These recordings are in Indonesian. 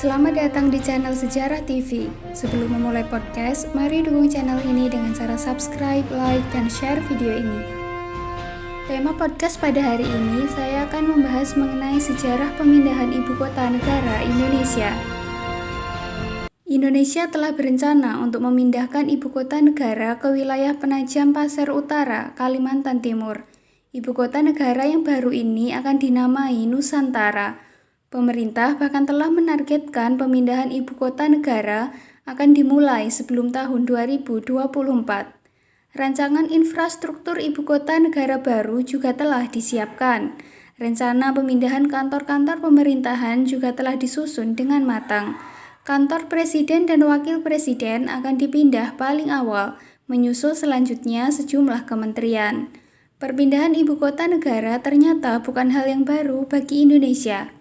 Selamat datang di channel Sejarah TV. Sebelum memulai podcast, mari dukung channel ini dengan cara subscribe, like, dan share video ini. Tema podcast pada hari ini, saya akan membahas mengenai sejarah pemindahan ibu kota negara Indonesia. Indonesia telah berencana untuk memindahkan ibu kota negara ke wilayah Penajam Pasir Utara, Kalimantan Timur. Ibu kota negara yang baru ini akan dinamai Nusantara. Pemerintah bahkan telah menargetkan pemindahan ibu kota negara akan dimulai sebelum tahun 2024. Rancangan infrastruktur ibu kota negara baru juga telah disiapkan. Rencana pemindahan kantor-kantor pemerintahan juga telah disusun dengan matang. Kantor Presiden dan Wakil Presiden akan dipindah paling awal, menyusul selanjutnya sejumlah kementerian. Perpindahan ibu kota negara ternyata bukan hal yang baru bagi Indonesia.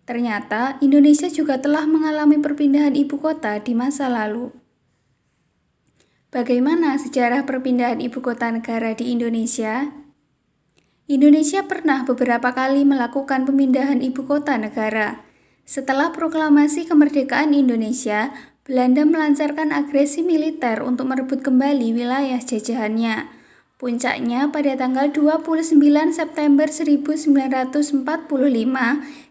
Ternyata Indonesia juga telah mengalami perpindahan ibu kota di masa lalu. Bagaimana sejarah perpindahan ibu kota negara di Indonesia? Indonesia pernah beberapa kali melakukan pemindahan ibu kota negara. Setelah proklamasi kemerdekaan Indonesia, Belanda melancarkan agresi militer untuk merebut kembali wilayah jajahannya. Puncaknya pada tanggal 29 September 1945,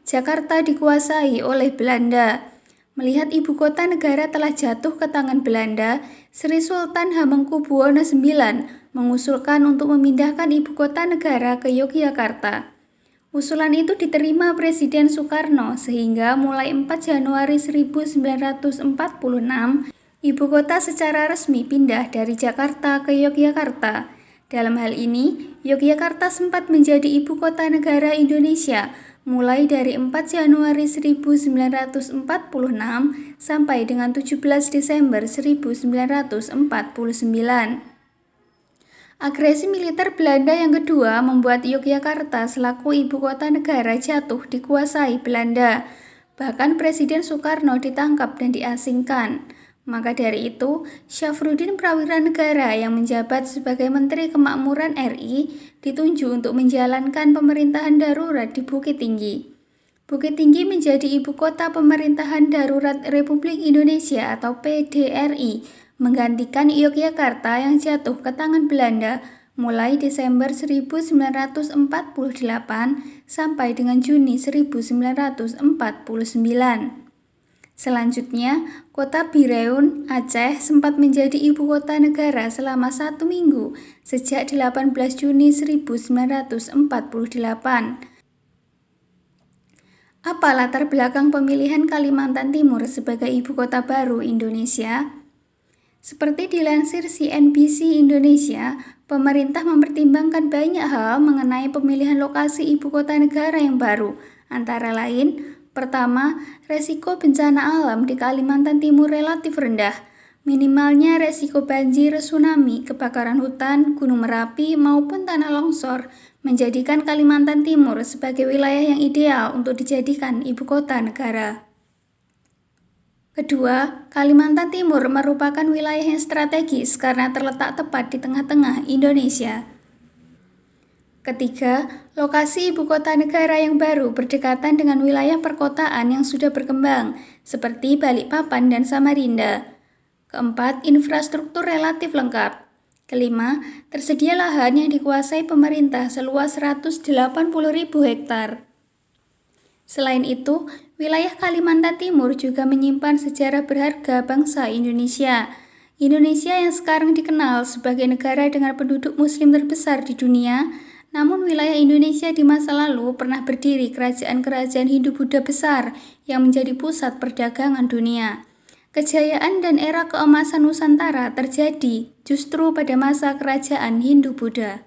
Jakarta dikuasai oleh Belanda. Melihat ibu kota negara telah jatuh ke tangan Belanda, Sri Sultan Hamengkubuwono IX mengusulkan untuk memindahkan ibu kota negara ke Yogyakarta. Usulan itu diterima Presiden Soekarno sehingga mulai 4 Januari 1946, ibu kota secara resmi pindah dari Jakarta ke Yogyakarta. Dalam hal ini, Yogyakarta sempat menjadi ibu kota negara Indonesia mulai dari 4 Januari 1946 sampai dengan 17 Desember 1949. Agresi militer Belanda yang kedua membuat Yogyakarta selaku ibu kota negara jatuh dikuasai Belanda. Bahkan Presiden Soekarno ditangkap dan diasingkan. Maka dari itu, Syafruddin Prawira Negara yang menjabat sebagai Menteri Kemakmuran RI ditunjuk untuk menjalankan pemerintahan darurat di Bukit Tinggi. Bukit Tinggi menjadi ibu kota pemerintahan darurat Republik Indonesia atau PDRI, menggantikan Yogyakarta yang jatuh ke tangan Belanda mulai Desember 1948 sampai dengan Juni 1949. Selanjutnya, kota Bireun, Aceh sempat menjadi ibu kota negara selama 1 minggu sejak 18 Juni 1948. Apa latar belakang pemilihan Kalimantan Timur sebagai ibu kota baru Indonesia? Seperti dilansir CNBC Indonesia, pemerintah mempertimbangkan banyak hal mengenai pemilihan lokasi ibu kota negara yang baru, antara lain: pertama, resiko bencana alam di Kalimantan Timur relatif rendah. Minimalnya resiko banjir, tsunami, kebakaran hutan, gunung Merapi, maupun tanah longsor menjadikan Kalimantan Timur sebagai wilayah yang ideal untuk dijadikan ibu kota negara. Kedua, Kalimantan Timur merupakan wilayah yang strategis karena terletak tepat di tengah-tengah Indonesia. Ketiga, lokasi ibu kota negara yang baru berdekatan dengan wilayah perkotaan yang sudah berkembang, seperti Balikpapan dan Samarinda. Keempat, infrastruktur relatif lengkap. Kelima, tersedia lahan yang dikuasai pemerintah seluas 180.000 hektar. Selain itu, wilayah Kalimantan Timur juga menyimpan sejarah berharga bangsa Indonesia. Indonesia yang sekarang dikenal sebagai negara dengan penduduk muslim terbesar di dunia, namun wilayah Indonesia di masa lalu pernah berdiri kerajaan-kerajaan Hindu-Buddha besar yang menjadi pusat perdagangan dunia. Kejayaan dan era keemasan Nusantara terjadi justru pada masa kerajaan Hindu-Buddha.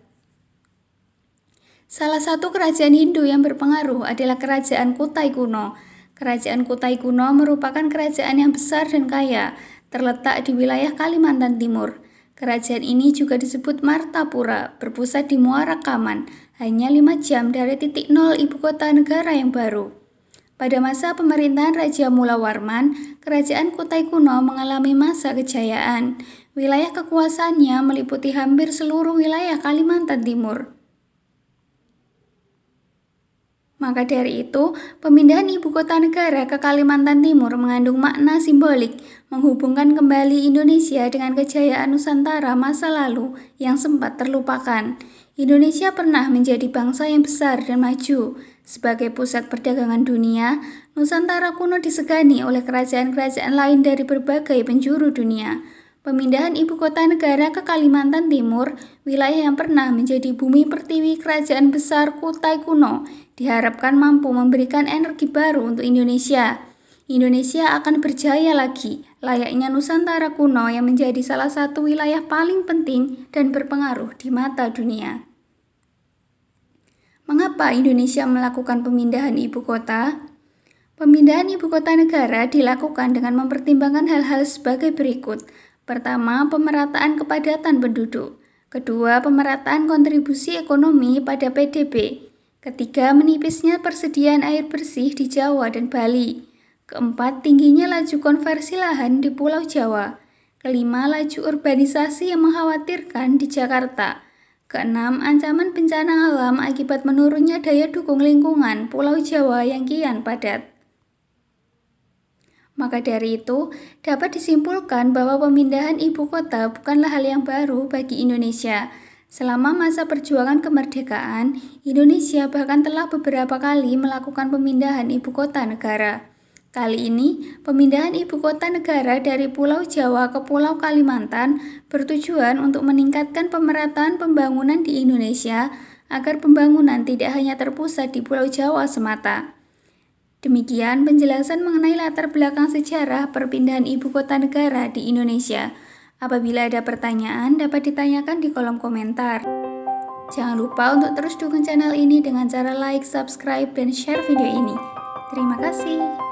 Salah satu kerajaan Hindu yang berpengaruh adalah Kerajaan Kutai Kuno. Kerajaan Kutai Kuno merupakan kerajaan yang besar dan kaya, terletak di wilayah Kalimantan Timur. Kerajaan ini juga disebut Martapura, berpusat di Muara Kaman, hanya 5 jam dari titik nol ibu kota negara yang baru. Pada masa pemerintahan Raja Mulawarman, Kerajaan Kutai Kuno mengalami masa kejayaan. Wilayah kekuasaannya meliputi hampir seluruh wilayah Kalimantan Timur. Maka dari itu, pemindahan ibu kota negara ke Kalimantan Timur mengandung makna simbolik, menghubungkan kembali Indonesia dengan kejayaan Nusantara masa lalu yang sempat terlupakan. Indonesia pernah menjadi bangsa yang besar dan maju. Sebagai pusat perdagangan dunia, Nusantara kuno disegani oleh kerajaan-kerajaan lain dari berbagai penjuru dunia. Pemindahan ibu kota negara ke Kalimantan Timur, wilayah yang pernah menjadi bumi pertiwi kerajaan besar Kutai kuno, diharapkan mampu memberikan energi baru untuk Indonesia. Indonesia akan berjaya lagi, layaknya Nusantara kuno yang menjadi salah satu wilayah paling penting dan berpengaruh di mata dunia. Mengapa Indonesia melakukan pemindahan ibu kota? Pemindahan ibu kota negara dilakukan dengan mempertimbangkan hal-hal sebagai berikut. Pertama, pemerataan kepadatan penduduk. Kedua, pemerataan kontribusi ekonomi pada PDB. Ketiga, menipisnya persediaan air bersih di Jawa dan Bali. Keempat, tingginya laju konversi lahan di Pulau Jawa. Kelima, laju urbanisasi yang mengkhawatirkan di Jakarta. Keenam, ancaman bencana alam akibat menurunnya daya dukung lingkungan Pulau Jawa yang kian padat. Maka dari itu, dapat disimpulkan bahwa pemindahan ibu kota bukanlah hal yang baru bagi Indonesia. Selama masa perjuangan kemerdekaan, Indonesia bahkan telah beberapa kali melakukan pemindahan ibu kota negara. Kali ini, pemindahan ibu kota negara dari Pulau Jawa ke Pulau Kalimantan bertujuan untuk meningkatkan pemerataan pembangunan di Indonesia agar pembangunan tidak hanya terpusat di Pulau Jawa semata. Demikian penjelasan mengenai latar belakang sejarah perpindahan ibu kota negara di Indonesia. Apabila ada pertanyaan, dapat ditanyakan di kolom komentar. Jangan lupa untuk terus dukung channel ini dengan cara like, subscribe, dan share video ini. Terima kasih.